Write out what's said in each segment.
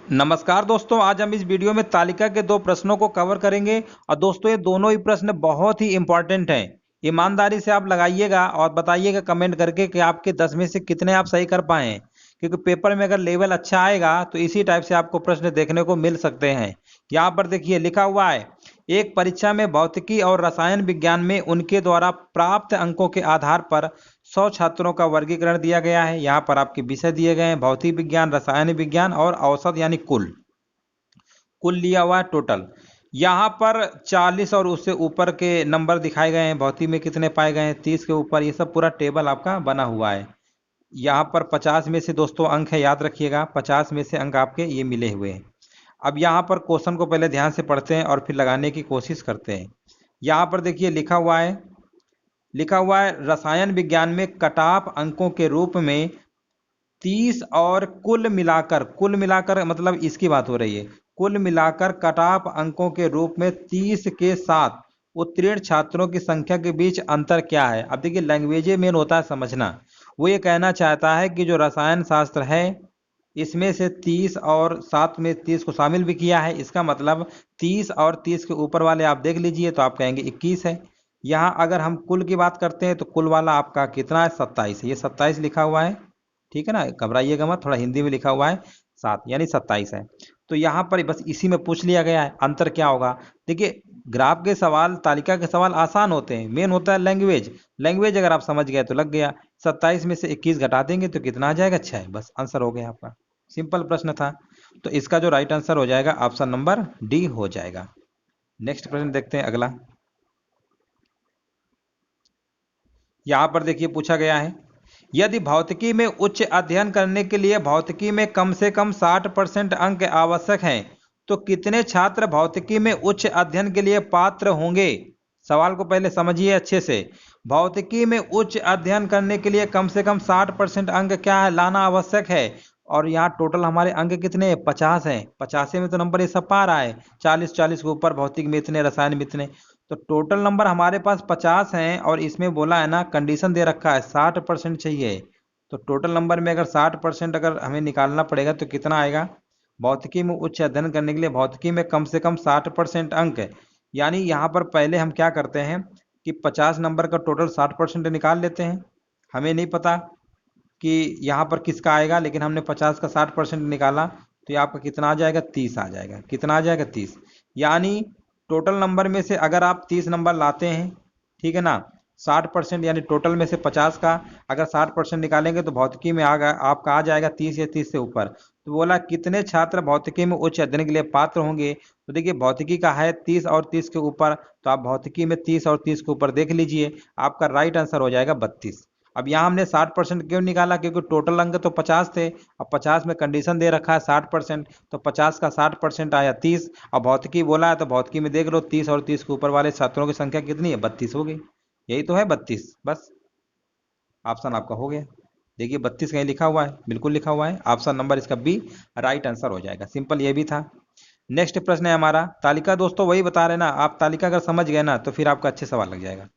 नमस्कार दोस्तों, आज हम इस वीडियो में तालिका के दो प्रश्नों को कवर करेंगे। और दोस्तों ये दोनों ही प्रश्न बहुत ही इंपॉर्टेंट हैं। ईमानदारी से आप लगाइएगा और बताइएगा कमेंट करके कि आपके 10 में से कितने आप सही कर पाए हैं। क्योंकि पेपर में अगर लेवल अच्छा आएगा तो इसी टाइप से आपको प्रश्न देखने को मिल सकते हैं। यहाँ पर देखिए लिखा हुआ है, एक परीक्षा में भौतिकी और रसायन विज्ञान में उनके द्वारा प्राप्त अंकों के आधार पर 100 छात्रों का वर्गीकरण दिया गया है। यहाँ पर आपके विषय दिए गए हैं, भौतिक विज्ञान, रसायन विज्ञान और औसत यानी कुल कुल लिया हुआ है टोटल। यहाँ पर 40 और उससे ऊपर के नंबर दिखाए गए हैं। भौतिक में कितने पाए गए हैं, 30 के ऊपर। ये सब पूरा टेबल आपका बना हुआ है। यहाँ पर 50 में से दोस्तों अंक है, याद रखिएगा 50 में से अंक आपके ये मिले हुए हैं। अब यहाँ पर क्वेश्चन को पहले ध्यान से पढ़ते हैं और फिर लगाने की कोशिश करते हैं। यहाँ पर देखिए लिखा हुआ है रसायन विज्ञान में कट ऑफ अंकों के रूप में 30 और कुल मिलाकर मतलब इसकी बात हो रही है। कुल मिलाकर कट ऑफ अंकों के रूप में 30 के साथ उत्तीर्ण छात्रों की संख्या के बीच अंतर क्या है। अब देखिए लैंग्वेज मेन होता है समझना। वो ये कहना चाहता है कि जो रसायन शास्त्र है इसमें से 30 और साथ में 30 को शामिल भी किया है। इसका मतलब 30 और 30 के ऊपर वाले आप देख लीजिए तो आप कहेंगे 21 है। यहाँ अगर हम कुल की बात करते हैं तो कुल वाला आपका कितना है, 27 है। ये 27 लिखा हुआ है, ठीक है ना, घबराइएगा मत, थोड़ा हिंदी में लिखा हुआ है 7 यानी 27 है। तो यहाँ पर बस इसी में पूछ लिया गया है अंतर क्या होगा। देखिए ग्राफ के सवाल, तालिका के सवाल आसान होते हैं, मेन होता है लैंग्वेज। लैंग्वेज अगर आप समझ गए तो लग गया। 27 में से 21 घटा देंगे तो कितना आ जाएगा, 6। बस आंसर हो गया आपका। सिंपल प्रश्न था। तो इसका जो राइट आंसर हो जाएगा ऑप्शन नंबर डी हो जाएगा। नेक्स्ट प्रश्न देखते हैं अगला। यहाँ पर देखिए पूछा गया है, यदि भौतिकी में उच्च अध्ययन करने के लिए भौतिकी में कम से कम 60% अंक आवश्यक हैं तो कितने छात्र भौतिकी में उच्च अध्ययन के लिए पात्र होंगे। सवाल को पहले समझिए अच्छे से। भौतिकी में उच्च अध्ययन करने के लिए कम से कम 60% अंक क्या है, लाना आवश्यक है। और यहाँ टोटल हमारे अंक कितने हैं, 50 हैं। 85 में तो नंबर ये सब पा रहा है, 40 के ऊपर भौतिक में इतने, रसायन में इतने। तो टोटल नंबर हमारे पास 50 हैं और इसमें बोला है ना, कंडीशन दे रखा है 60% चाहिए। तो टोटल नंबर में अगर 60% अगर हमें निकालना पड़ेगा तो कितना आएगा। भौतिकी में उच्च अध्ययन करने के लिए भौतिकी में कम से कम 60% अंक है। यानी यहाँ पर पहले हम क्या करते हैं कि 50 नंबर का टोटल 60% निकाल लेते हैं। हमें नहीं पता कि यहाँ पर किसका आएगा, लेकिन हमने 50 का 60% निकाला तो ये आपका कितना आ जाएगा, 30 आ जाएगा। कितना आ जाएगा, 30। यानी टोटल नंबर में से अगर आप 30 नंबर लाते हैं, ठीक है ना, 60% यानी टोटल में से 50 का अगर 60% निकालेंगे तो भौतिकी में आपका आ जाएगा 30 या 30 से ऊपर। तो बोला कितने छात्र भौतिकी में उच्च अध्ययन के लिए पात्र होंगे। तो देखिए भौतिकी का है 30 और 30 के ऊपर, तो आप भौतिकी में 30 और 30 के ऊपर देख लीजिए, आपका राइट आंसर हो जाएगा 32। अब यहाँ हमने 60% क्यों निकाला, क्योंकि टोटल अंक तो 50 थे। अब 50 में कंडीशन दे रखा है 60%, तो 50 का 60% आया 30। अब भौतिकी बोला है तो भौतिकी में देख लो 30 और 30 के ऊपर वाले छात्रों की संख्या कितनी है, 32 हो गई। यही तो है 32। बस ऑप्शन आपका हो गया। देखिए 32 कहीं लिखा हुआ है, बिल्कुल लिखा हुआ है। ऑप्शन नंबर इसका बी राइट आंसर हो जाएगा। सिंपल ये भी था। नेक्स्ट प्रश्न है हमारा, तालिका दोस्तों वही बता रहे ना, आप तालिका अगर समझ गए ना तो फिर आपका अच्छे सवाल लग जाएगा।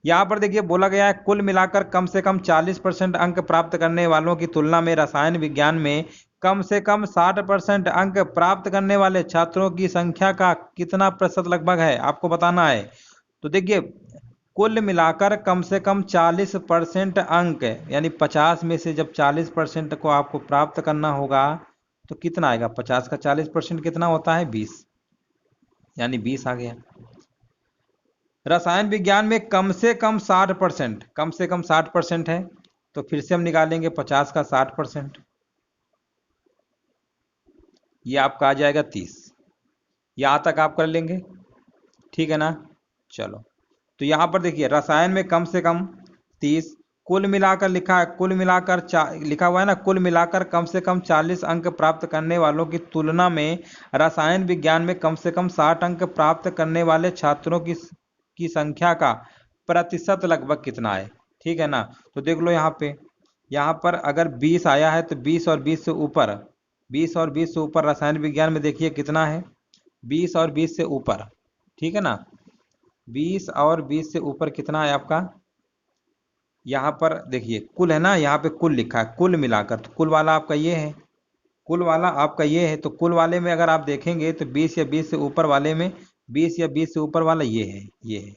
यहाँ पर देखिए बोला गया है कुल मिलाकर कम से कम 40% अंक प्राप्त करने वालों की तुलना में रसायन विज्ञान में कम से कम 60% अंक प्राप्त करने वाले छात्रों की संख्या का कितना प्रतिशत लगभग है, आपको बताना है। तो देखिए कुल मिलाकर कम से कम 40% अंक, यानी 50 में से जब 40% को आपको प्राप्त करना होगा तो कितना आएगा, 50 का 40% कितना होता है, 20, यानी 20 आ गया। रसायन विज्ञान में कम से कम 60%, कम से कम 60% है। तो फिर से हम निकालेंगे 50 का 60%, ये आपका आ जाएगा 30। यहाँ तक आप कर लेंगे, ठीक है ना। चलो तो यहाँ पर देखिए रसायन में कम से कम 30, कुल मिलाकर लिखा है, कुल मिलाकर लिखा हुआ है ना, कुल मिलाकर कम से कम 40 अंक प्राप्त करने वालों की तुलना में रसायन विज्ञान में कम से कम 60 अंक प्राप्त करने वाले छात्रों की संख्या का प्रतिशत लगभग कितना है, ठीक है ना। तो देख लो यहाँ पर अगर 20 आया है तो 20 और 20 से ऊपर, 20 और 20 से ऊपर रसायन विज्ञान में देखिए कितना है, 20 और 20 से ऊपर, ठीक है ना। 20 और 20 से ऊपर कितना है आपका, यहाँ पर देखिए कुल है ना, यहाँ पे कुल लिखा है, कुल मिलाकर, तो कुल वाला आपका ये है। कुल वाला आपका ये है, तो कुल वाले में अगर आप देखेंगे तो 20 या 20 से ऊपर वाले में 20 या 20 से ऊपर वाला ये है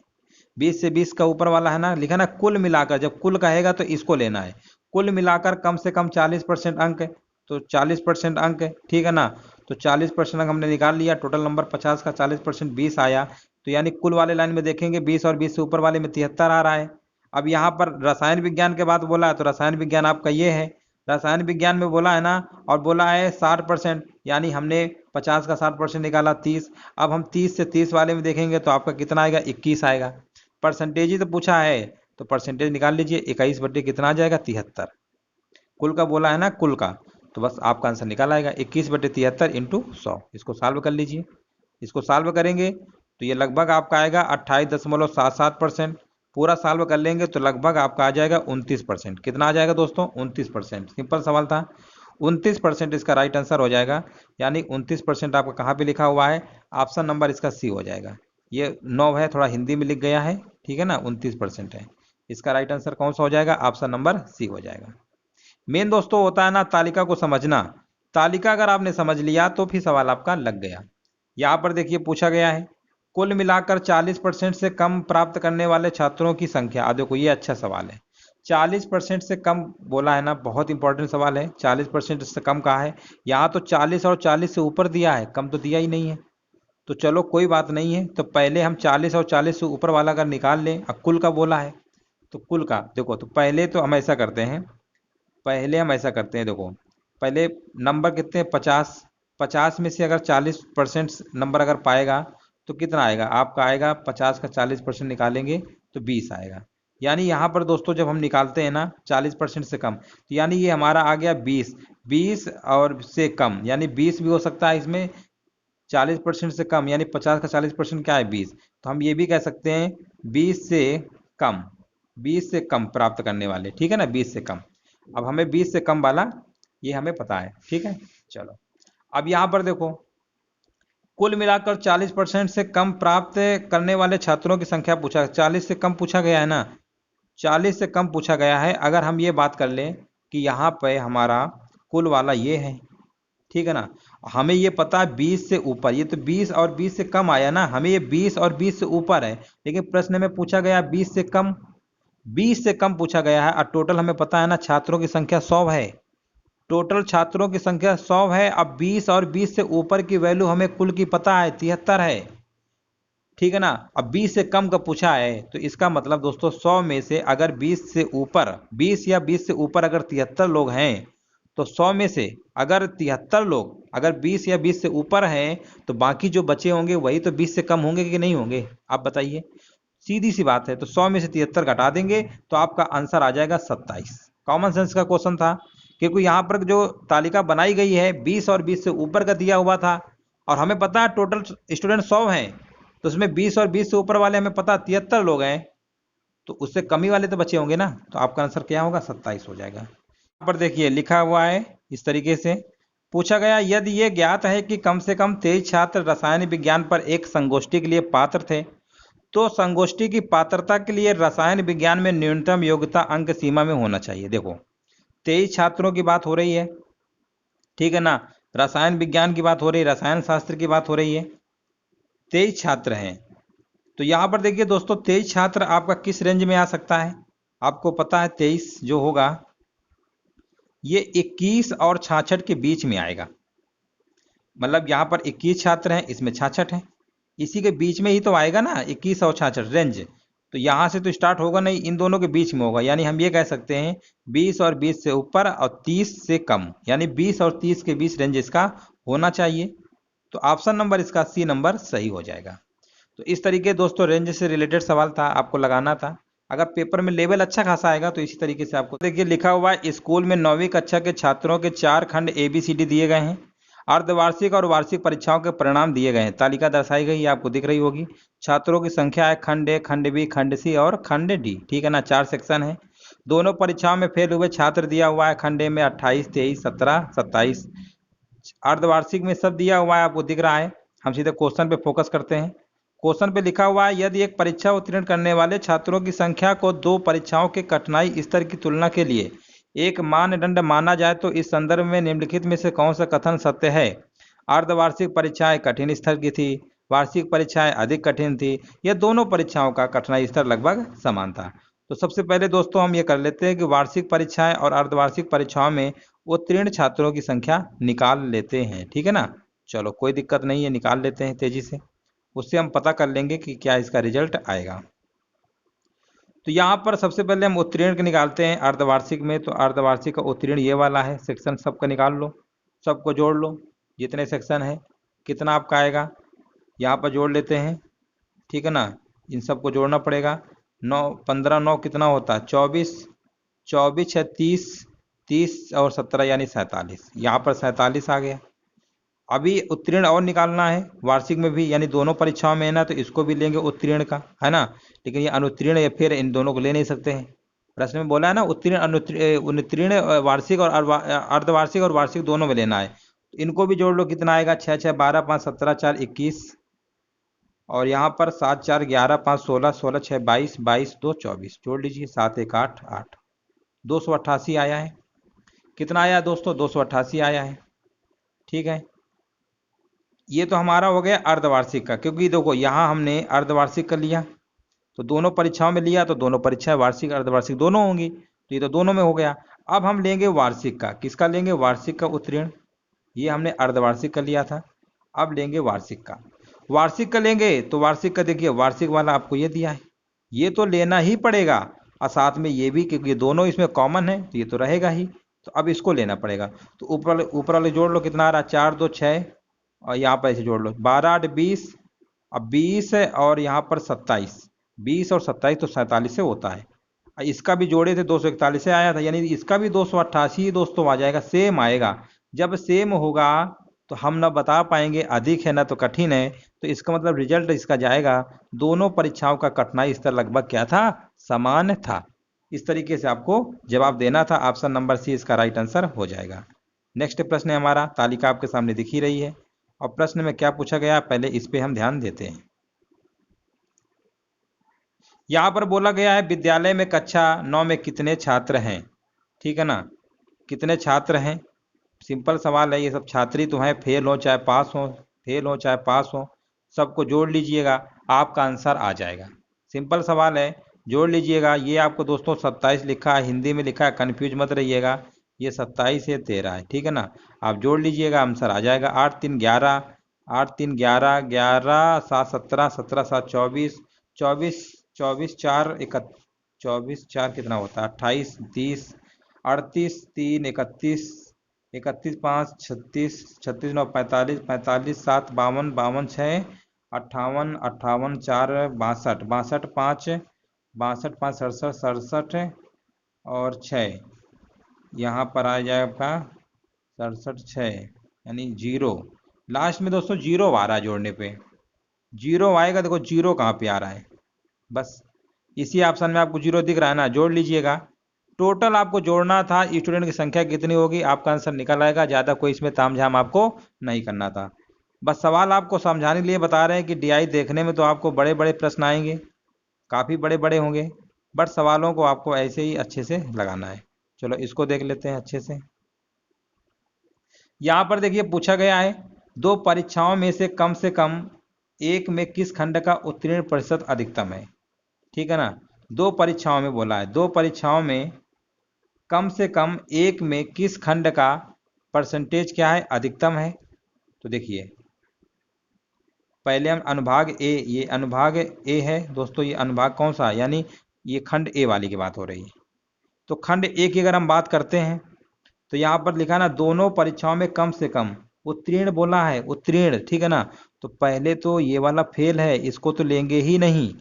20 से 20 का ऊपर वाला है ना, लिखा ना कुल मिलाकर, जब कुल कहेगा तो इसको लेना है, कुल मिलाकर कम से कम 40% अंक है, तो 40% अंक है, ठीक है ना। तो 40% अंक हमने निकाल लिया, टोटल नंबर 50 का 40% 20 आया, तो यानी कुल वाले लाइन में देखेंगे 20 और 20 से ऊपर वाले में 73 आ रहा है। अब यहाँ पर रसायन विज्ञान के बाद बोला है, तो रसायन विज्ञान आपका ये है, रसायन विज्ञान में बोला है ना, और बोला है 60%, यानी हमने 50 का 60% निकाला 30। अब हम 30 से 30 वाले में देखेंगे तो आपका कितना आएगा, 21 आएगा। परसेंटेज ही तो पूछा है, तो परसेंटेज निकाल लीजिए, 21 बटे कितना आ जाएगा, 73। कुल का बोला है ना, कुल का, तो बस आपका आंसर निकाल आएगा 21 बटे 73 इंटू 100। इसको सॉल्व कर लीजिए, इसको सॉल्व करेंगे तो ये लगभग आपका आएगा 28.77%। पूरा सॉल्व कर लेंगे तो लगभग आपका आ जाएगा 29%। कितना आ जाएगा दोस्तों, 29%। सिंपल सवाल था, 29% इसका राइट आंसर हो जाएगा। यानी 29% आपका कहाँ पे लिखा हुआ है, ऑप्शन नंबर इसका सी हो जाएगा। ये 9 है, थोड़ा हिंदी में लिख गया है, ठीक है ना, 29% है। इसका राइट आंसर कौन सा हो जाएगा, ऑप्शन नंबर सी हो जाएगा। मेन दोस्तों होता है ना तालिका को समझना, तालिका अगर आपने समझ लिया तो फिर सवाल आपका लग गया। यहाँ पर देखिए पूछा गया है, कुल मिलाकर 40% से कम प्राप्त करने वाले छात्रों की संख्या। अब देखो ये अच्छा सवाल है, 40% से कम बोला है ना, बहुत इंपॉर्टेंट सवाल है। 40% से कम कहा है, यहाँ तो 40 और 40 से ऊपर दिया है, कम तो दिया ही नहीं है। तो चलो कोई बात नहीं है, तो पहले हम 40 और 40 से ऊपर वाला अगर निकाल लें, अब कुल का बोला है तो कुल का देखो, तो पहले तो हम ऐसा करते हैं, देखो पहले नंबर कितने, 50, 50 में से अगर 40% नंबर अगर पाएगा तो कितना आएगा आपका, आएगा 50 का 40% निकालेंगे तो 20 आएगा। यानी यहाँ पर दोस्तों जब हम निकालते हैं ना 40% से कम, तो यानी ये हमारा आ गया 20, 20 और से कम, यानी 20 भी हो सकता है इसमें, 40% से कम यानी 50 का 40% क्या है, 20। तो हम ये भी कह सकते हैं 20 से कम, 20 से कम प्राप्त करने वाले, ठीक है ना, 20 से कम। अब हमें 20 से कम वाला ये हमें पता है, ठीक है। चलो अब यहाँ पर देखो, कुल मिलाकर 40% से कम प्राप्त करने वाले छात्रों की संख्या पूछा, 40 से कम पूछा गया है ना, 40 से कम पूछा गया है। अगर हम ये बात कर लें कि यहाँ पे हमारा कुल वाला ये है, ठीक है ना, हमें ये पता है 20 से ऊपर, ये तो 20 और 20 से कम आया ना, हमें ये 20 और 20 से ऊपर है, लेकिन प्रश्न में पूछा गया 20 से कम, 20 से कम पूछा गया है। और टोटल हमें पता है ना छात्रों की संख्या 100 है, टोटल छात्रों की संख्या 100 है। अब 20 और 20 से ऊपर की वैल्यू हमें कुल की पता है 73 है, ठीक है ना। अब 20 से कम का पूछा है, तो इसका मतलब दोस्तों 100 में से अगर 20 से ऊपर, 20 या 20 से ऊपर अगर 73 लोग हैं, तो 100 में से अगर 73 लोग अगर 20 या 20 से ऊपर हैं, तो बाकी जो बचे होंगे वही तो 20 से कम होंगे कि नहीं होंगे, आप बताइए। सीधी सी बात है, तो 100 में से 73 घटा देंगे तो आपका आंसर आ जाएगा 27। कॉमन सेंस का क्वेश्चन था, क्योंकि यहाँ पर जो तालिका बनाई गई है 20 और 20 से ऊपर का दिया हुआ था, और हमें पता है टोटल स्टूडेंट 100 हैं, तो उसमें 20 और 20 से ऊपर वाले हमें पता 73 लोग हैं, तो उससे कमी वाले तो बचे होंगे ना, तो आपका आंसर क्या होगा, 27 हो जाएगा। यहाँ पर देखिए लिखा हुआ है इस तरीके से, पूछा गया यदि ये ज्ञात है कि कम से कम 23 छात्र रसायन विज्ञान पर एक संगोष्ठी के लिए पात्र थे, तो संगोष्ठी की पात्रता के लिए रसायन विज्ञान में न्यूनतम योग्यता अंक सीमा में होना चाहिए। देखो 23 छात्रों की बात हो रही है, ठीक है ना, रसायन विज्ञान की बात हो रही है, रसायन शास्त्र की बात हो रही है, 23 छात्र हैं। तो यहाँ पर देखिए दोस्तों 23 छात्र आपका किस रेंज में आ सकता है, आपको पता है 23 जो होगा ये 21 और 66 के बीच में आएगा। मतलब यहाँ पर 21 छात्र हैं, इसमें 66 हैं, इसी के बीच में ही तो आएगा ना 21 और 66 रेंज। तो यहाँ से तो स्टार्ट होगा नहीं, इन दोनों के बीच में होगा, यानी हम ये कह सकते हैं 20 और 20 से ऊपर और 30 से कम, यानी 20 और 30 के बीच रेंज इसका होना चाहिए। तो ऑप्शन नंबर इसका सी नंबर सही हो जाएगा। तो इस तरीके दोस्तों रेंज से रिलेटेड सवाल था, आपको लगाना था। अगर पेपर में लेवल अच्छा खासा आएगा तो इसी तरीके से आपको देखिए लिखा हुआ है, स्कूल में 9वीं कक्षा के छात्रों के 4 खंड ABCD दिए गए हैं, अर्धवार्षिक और वार्षिक परीक्षाओं के परिणाम दिए गए हैं, तालिका दर्शाई गई है, आपको दिख रही होगी। छात्रों की संख्या है खंड A, खंड B, खंड C और खंड D, ठीक है ना, 4 सेक्शन है। दोनों परीक्षाओं में फेल हुए छात्र दिया हुआ है, खंड A में 28, 23, 17, 27, अर्धवार्षिक में सब दिया हुआ है, आपको दिख रहा है। हम सीधे क्वेश्चन पे फोकस करते हैं। क्वेश्चन पे लिखा हुआ है यदि एक परीक्षा उत्तीर्ण करने वाले छात्रों की संख्या को 2 परीक्षाओं के कठिनाई स्तर की तुलना के लिए एक मानदंड माना जाए तो इस संदर्भ में निम्नलिखित में से कौन सा कथन सत्य है? अर्धवार्षिक परीक्षाएं कठिन स्तर की थी, वार्षिक परीक्षाएं अधिक कठिन थी, या दोनों परीक्षाओं का कठिनाई स्तर लगभग समान था। तो सबसे पहले दोस्तों हम ये कर लेते हैं कि वार्षिक परीक्षाएं और अर्धवार्षिक परीक्षाओं में उत्तीर्ण छात्रों की संख्या निकाल लेते हैं। ठीक है ना, चलो कोई दिक्कत नहीं है, निकाल लेते हैं तेजी से, उससे हम पता कर लेंगे कि क्या इसका रिजल्ट आएगा। तो यहाँ पर सबसे पहले हम उत्तीर्ण के निकालते हैं अर्धवार्षिक में। तो अर्धवार्षिक का उत्तीर्ण ये वाला है, सेक्शन सबका निकाल लो, सबको जोड़ लो, जितने सेक्शन है कितना आपका आएगा यहाँ पर जोड़ लेते हैं। ठीक है ना, इन सबको जोड़ना पड़ेगा। 9 15 9 कितना होता है 24, 24 है 30, 30 और 17 यानी 47, यहाँ पर 47 आ गया। अभी उत्तीर्ण और निकालना है वार्षिक में भी, यानी दोनों परीक्षाओं में है ना, तो इसको भी लेंगे उत्तीर्ण का, है ना। लेकिन ये अनुत्तीर्ण या फिर इन दोनों को ले नहीं सकते हैं। प्रश्न में बोला है ना उत्तीर्ण अनुत्तीर्ण वार्षिक और अर्धवार्षिक और वार्षिक दोनों में लेना है। तो इनको भी जोड़ लो, कितना आएगा 6 6 12 5 17 4 21, और यहाँ पर 7 4 11 5 16 16 6 22 22 2 24, जोड़ लीजिए 7 1 8 8, 288 आया है। कितना आया दोस्तों 288 आया है। ठीक है, ये तो हमारा हो गया अर्धवार्षिक का, क्योंकि देखो यहाँ हमने अर्धवार्षिक कर लिया, तो दोनों परीक्षाओं में लिया तो दोनों परीक्षाएं वार्षिक अर्धवार्षिक दोनों होंगी, तो ये तो दोनों में हो गया। अब हम लेंगे वार्षिक का, किसका लेंगे वार्षिक का उत्तीर्ण, ये हमने अर्धवार्षिक का लिया था, अब लेंगे वार्षिक का। वार्षिक का लेंगे तो वार्षिक का देखिए वार्षिक वाला आपको ये दिया है, ये तो लेना ही पड़ेगा, और साथ में ये भी, क्योंकि दोनों इसमें कॉमन है तो ये तो रहेगा ही, तो अब इसको लेना पड़ेगा। तो ऊपर वाले जोड़ लो, कितना आ रहा है 4 2 6, और यहाँ पर ऐसे जोड़ लो 12 8 20, अब 20 है और यहाँ पर 27, 20 और 27 तो 47 से होता है। इसका भी जोड़े थे 241 से आया था, यानी इसका भी 288 दोस्तों आ जाएगा, सेम आएगा। जब सेम होगा तो हम ना बता पाएंगे अधिक है ना तो कठिन है, तो इसका मतलब रिजल्ट इसका जाएगा दोनों परीक्षाओं का कठिनाई स्तर लगभग क्या था, समान था। इस तरीके से आपको जवाब देना था, ऑप्शन नंबर सी इसका राइट आंसर हो जाएगा। नेक्स्ट प्रश्न है हमारा, तालिका आपके सामने दिख ही रही है, और प्रश्न में क्या पूछा गया पहले इस पे हम ध्यान देते हैं। यहाँ पर बोला गया है विद्यालय में कक्षा 9 में कितने छात्र हैं। ठीक है ना, कितने छात्र हैं, सिंपल सवाल है, ये सब छात्री तो हैं, फेल हो चाहे पास हो, फेल हो चाहे पास हो, सबको जोड़ लीजिएगा आपका आंसर आ जाएगा। सिंपल सवाल है, जोड़ लीजिएगा। ये आपको दोस्तों 27 लिखा है, हिंदी में लिखा है, कन्फ्यूज मत रहिएगा, ये 27 है 13 है। ठीक है ना, आप जोड़ लीजिएगा आंसर आ जाएगा। 8 3 11, 8 3 11, 11 7 17, 17 7 24, 24 24 4 24 4 कितना होता है 28, 30, 38 3 31, 31 5 36, 36 9 45, 45 7 52, 52 6 58, 58 4 62, 62 5 62 5 67, 67 और 6, यहाँ पर आ जाए आपका 67 6, यानी 0। लास्ट में दोस्तों 0 आ रहा है, जोड़ने पे 0 आएगा। देखो 0 कहाँ पे आ रहा है, बस इसी ऑप्शन में आपको 0 दिख रहा है ना, जोड़ लीजिएगा। टोटल आपको जोड़ना था स्टूडेंट की संख्या कितनी होगी, आपका आंसर निकल आएगा। ज़्यादा कोई इसमें तामझाम आपको नहीं करना था, बस सवाल आपको समझाने के लिए बता रहे हैं कि डीआई देखने में तो आपको बड़े बड़े प्रश्न आएंगे, काफ़ी बड़े बड़े होंगे, बट सवालों को आपको ऐसे ही अच्छे से लगाना है। चलो इसको देख लेते हैं अच्छे से। यहाँ पर देखिए पूछा गया है दो परीक्षाओं में से कम एक में किस खंड का उत्तीर्ण प्रतिशत अधिकतम है। ठीक है ना, दो परीक्षाओं में बोला है, दो परीक्षाओं में कम से कम एक में किस खंड का परसेंटेज क्या है, अधिकतम है। तो देखिए पहले हम अनुभाग ए, ये अनुभाग ए है दोस्तों, ये अनुभाग कौन सा, यानी ये खंड ए वाली की बात हो रही है। तो खंड ए की अगर हम बात करते हैं तो यहाँ पर लिखा ना दोनों परीक्षाओं में कम से कम उत्तीर्ण बोला है, उत्तीर्ण। ठीक है ना, तो पहले तो ये वाला फेल है, इसको तो लेंगे ही नहीं।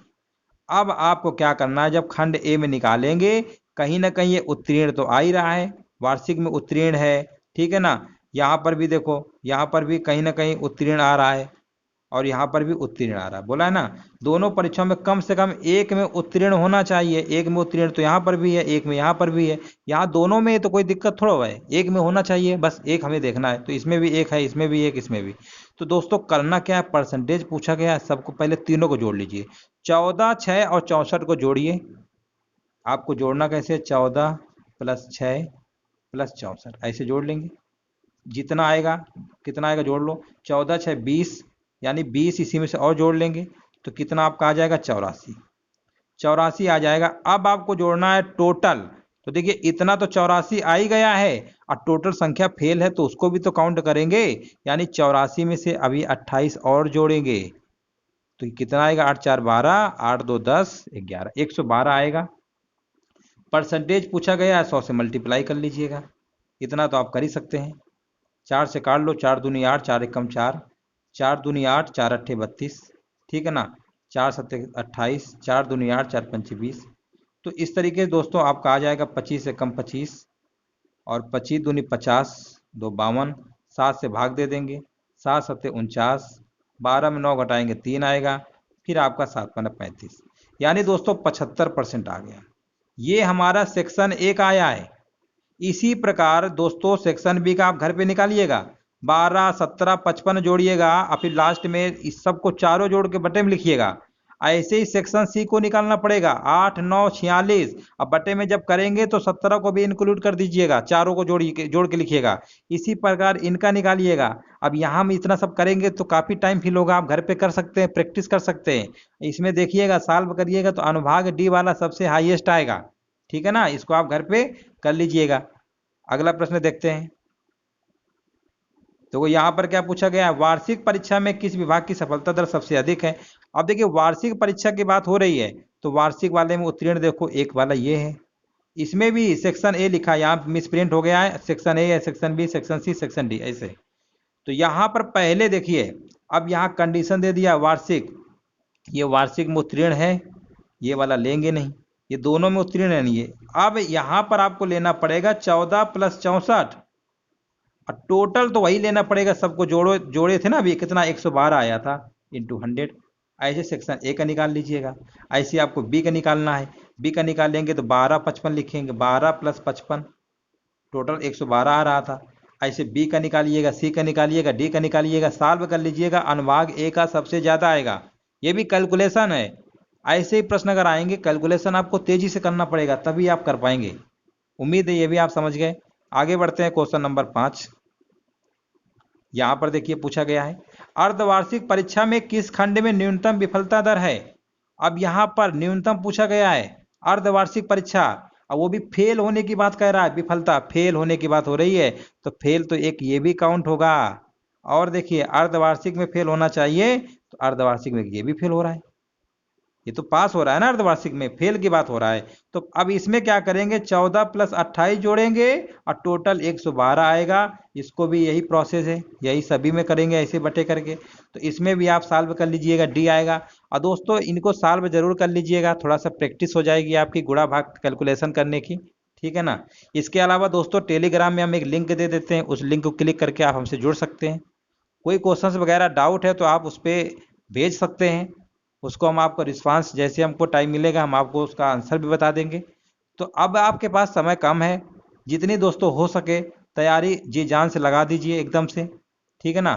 अब आपको क्या करना है, जब खंड ए में निकालेंगे कहीं ना कहीं ये उत्तीर्ण तो आ ही रहा है, वार्षिक में उत्तीर्ण है। ठीक है ना, यहाँ पर भी देखो, यहाँ पर भी कहीं ना कहीं उत्तीर्ण आ रहा है, और यहाँ पर भी उत्तीर्ण आ रहा है। बोला है ना दोनों परीक्षाओं में कम से कम एक में उत्तीर्ण होना चाहिए, एक में उत्तीर्ण तो यहाँ पर भी है, एक में यहाँ पर भी है, यहाँ दोनों में तो कोई दिक्कत थोड़ा है, एक में होना चाहिए, बस एक हमें देखना है। तो इसमें भी एक है, इसमें भी एक, इसमें भी। तो दोस्तों करना क्या है, परसेंटेज पूछा गया है, सबको पहले तीनों को जोड़ लीजिए। 14 6 और 64 को जोड़िए। आपको जोड़ना कैसे, 14 + 6 प्लस 64, ऐसे जोड़ लेंगे। जितना आएगा, कितना आएगा जोड़ लो, 14 6 20, यानी 20 इसी में से और जोड़ लेंगे तो कितना आपका आ जाएगा 84, 84 आ जाएगा। अब आपको जोड़ना है टोटल, तो देखिए इतना तो 84 आ ही गया है, और टोटल संख्या फेल है तो उसको भी तो काउंट करेंगे, यानी 84 में से अभी 28 और जोड़ेंगे तो कितना आएगा, 8 4 12, 8 2 10 11, 112 आएगा। परसेंटेज पूछा गया है, 100 से मल्टीप्लाई कर लीजिएगा, इतना तो आप कर ही सकते हैं। 4 से काट लो, 4 दूनी 8, 4 एक कम 4, 4 दूनी 8, 4 अट्ठे 32, ठीक है ना, 4 सत्ते 28, 4 दूनी 8, 4 पंचे 20। तो इस तरीके से दोस्तों आपका आ जाएगा 25 से कम 25, और 25 दूनी 50, 2 52, 7 से भाग दे देंगे, 7 सत्ते 49, 12 में 9 घटाएंगे 3 आएगा, फिर आपका 7 पन्ना 35, यानी दोस्तों 75% आ गया। ये हमारा सेक्शन ए का आया है। इसी प्रकार दोस्तों सेक्शन बी का आप घर पे निकालिएगा, 12 17 55 जोड़िएगा, और फिर लास्ट में इस सबको चारों जोड़ के बटे में लिखिएगा। ऐसे ही सेक्शन सी को निकालना पड़ेगा, 8 9 46, अब बटे में जब करेंगे तो 17 को भी इंक्लूड कर दीजिएगा, चारों को जोड़ के लिखिएगा। इसी प्रकार इनका निकालिएगा। अब यहाँ हम इतना सब करेंगे तो काफी टाइम फिल होगा, आप घर पे कर सकते हैं, प्रैक्टिस कर सकते हैं। इसमें देखिएगा सॉल्व करिएगा तो अनुभाग डी वाला सबसे हाईएस्ट आएगा, ठीक है ना, इसको आप घर पे कर लीजिएगा। अगला प्रश्न देखते हैं। तो यहाँ पर क्या पूछा गया है, वार्षिक परीक्षा में किस विभाग की सफलता दर सबसे अधिक है। अब देखिए वार्षिक परीक्षा की बात हो रही है, तो वार्षिक वाले में उत्तीर्ण देखो एक वाला ये है, इसमें भी सेक्शन ए लिखा है, यहाँ मिस प्रिंट हो गया है, सेक्शन ए है, section B, section C, section D, ऐसे। तो यहाँ पर पहले देखिए, अब यहाँ कंडीशन दे दिया वार्षिक, ये वार्षिक में उत्तीर्ण है, ये वाला लेंगे नहीं, ये दोनों में उत्तीर्ण है नहीं है। अब यहाँ पर आपको लेना पड़ेगा 14 + 64, और टोटल तो वही लेना पड़ेगा, सबको जोड़े थे ना अभी, कितना 112 आया था इंटू 100। ऐसे सेक्शन ए का निकाल लीजिएगा, ऐसे आपको बी का निकालना है, बी का निकाल लेंगे तो 12 55 लिखेंगे, 12 + 55, टोटल 112 आ रहा था। ऐसे बी का निकालिएगा, सी का निकालिएगा, डी का निकालिएगा, सॉल्व कर लीजिएगा, अनुभाग ए का सबसे ज्यादा आएगा। ये भी कैलकुलेशन है, ऐसे ही प्रश्न अगर आएंगे कैलकुलेशन आपको तेजी से करना पड़ेगा, तभी आप कर पाएंगे। उम्मीद है ये भी आप समझ गए। आगे बढ़ते हैं, क्वेश्चन नंबर 5। यहां पर देखिए पूछा गया है, अर्धवार्षिक परीक्षा में किस खंड में न्यूनतम विफलता दर है। अब यहां पर न्यूनतम पूछा गया है, अर्धवार्षिक परीक्षा, अब वो भी फेल होने की बात कह रहा है, विफलता फेल होने की बात हो रही है, तो फेल तो एक ये भी काउंट होगा। और देखिए अर्धवार्षिक में फेल होना चाहिए, तो अर्धवार्षिक में ये भी फेल हो रहा है, ये तो पास हो रहा है ना, अर्धवार्षिक में फेल की बात हो रहा है। तो अब इसमें क्या करेंगे, 14 + 28 जोड़ेंगे और टोटल 112 आएगा। इसको भी यही प्रोसेस है, यही सभी में करेंगे ऐसे बटे करके। तो इसमें भी आप सॉल्व कर लीजिएगा, डी आएगा। और दोस्तों इनको सॉल्व जरूर कर लीजिएगा, थोड़ा सा प्रैक्टिस हो जाएगी आपकी गुणा भाग कैलकुलेशन करने की, ठीक है ना। इसके अलावा दोस्तों टेलीग्राम में हम एक लिंक दे देते हैं, उस लिंक को क्लिक करके आप हमसे जुड़ सकते हैं। कोई क्वेश्चंस वगैरह डाउट है तो आप उस पर भेज सकते हैं, उसको हम आपको रिस्पांस जैसे हमको टाइम मिलेगा हम आपको उसका आंसर भी बता देंगे। तो अब आपके पास समय कम है, जितनी दोस्तों हो सके तैयारी जी जान से लगा दीजिए एकदम से, ठीक है ना,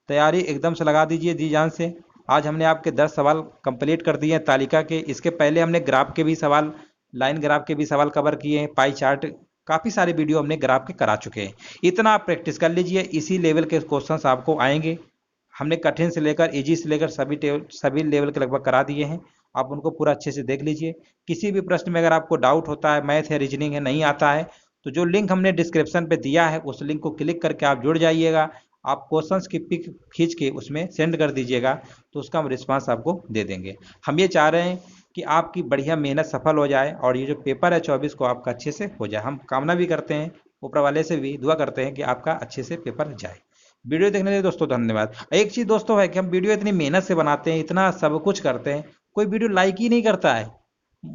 तैयारी एकदम से लगा दीजिए जी जान से। आज हमने आपके 10 सवाल कंप्लीट कर दिए हैं तालिका के। इसके पहले हमने ग्राफ के भी सवाल, लाइन ग्राफ के भी सवाल कवर किए हैं, पाई चार्ट, काफ़ी सारे वीडियो हमने ग्राफ के करा चुके हैं। इतना आप प्रैक्टिस कर लीजिए, इसी लेवल के क्वेश्चंस आपको आएंगे। हमने कठिन से लेकर इजी से लेकर सभी लेवल के लगभग करा दिए हैं, आप उनको पूरा अच्छे से देख लीजिए। किसी भी प्रश्न में अगर आपको डाउट होता है, मैथ है, रीजनिंग है, नहीं आता है, तो जो लिंक हमने डिस्क्रिप्शन पे दिया है उस लिंक को क्लिक करके आप जुड़ जाइएगा। आप क्वेश्चंस की पिक खींच के उसमें सेंड कर दीजिएगा, तो उसका हम रिस्पांस आपको दे देंगे। हम ये चाह रहे हैं कि आपकी बढ़िया मेहनत सफल हो जाए, और ये जो पेपर है 24 को आपका अच्छे से हो जाए। हम कामना भी करते हैं, ऊपर वाले से भी दुआ करते हैं कि आपका अच्छे से पेपर जाए। वीडियो देखने के लिए दोस्तों धन्यवाद। एक चीज दोस्तों है कि हम वीडियो इतनी मेहनत से बनाते हैं, इतना सब कुछ करते हैं, कोई वीडियो लाइक ही नहीं करता है।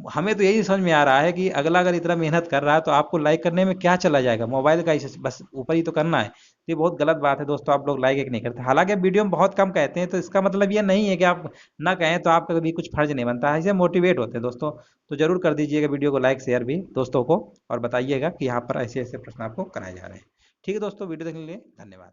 हमें तो यही समझ में आ रहा है कि अगला अगर इतना मेहनत कर रहा है तो आपको लाइक करने में क्या चला जाएगा, मोबाइल का बस ऊपर ही तो करना है। ये बहुत गलत बात है दोस्तों, आप लोग लाइक एक नहीं करते। हालांकि वीडियो में बहुत कम कहते हैं, तो इसका मतलब ये नहीं है कि आप ना कहें तो आपका कभी कुछ फर्ज नहीं बनता है, ऐसे मोटिवेट होते हैं दोस्तों। तो जरूर कर दीजिएगा वीडियो को लाइक, शेयर भी दोस्तों को, और बताइएगा कि यहाँ पर ऐसे ऐसे प्रश्न आपको कराए जा रहे हैं। ठीक है दोस्तों, वीडियो देखने के लिए धन्यवाद।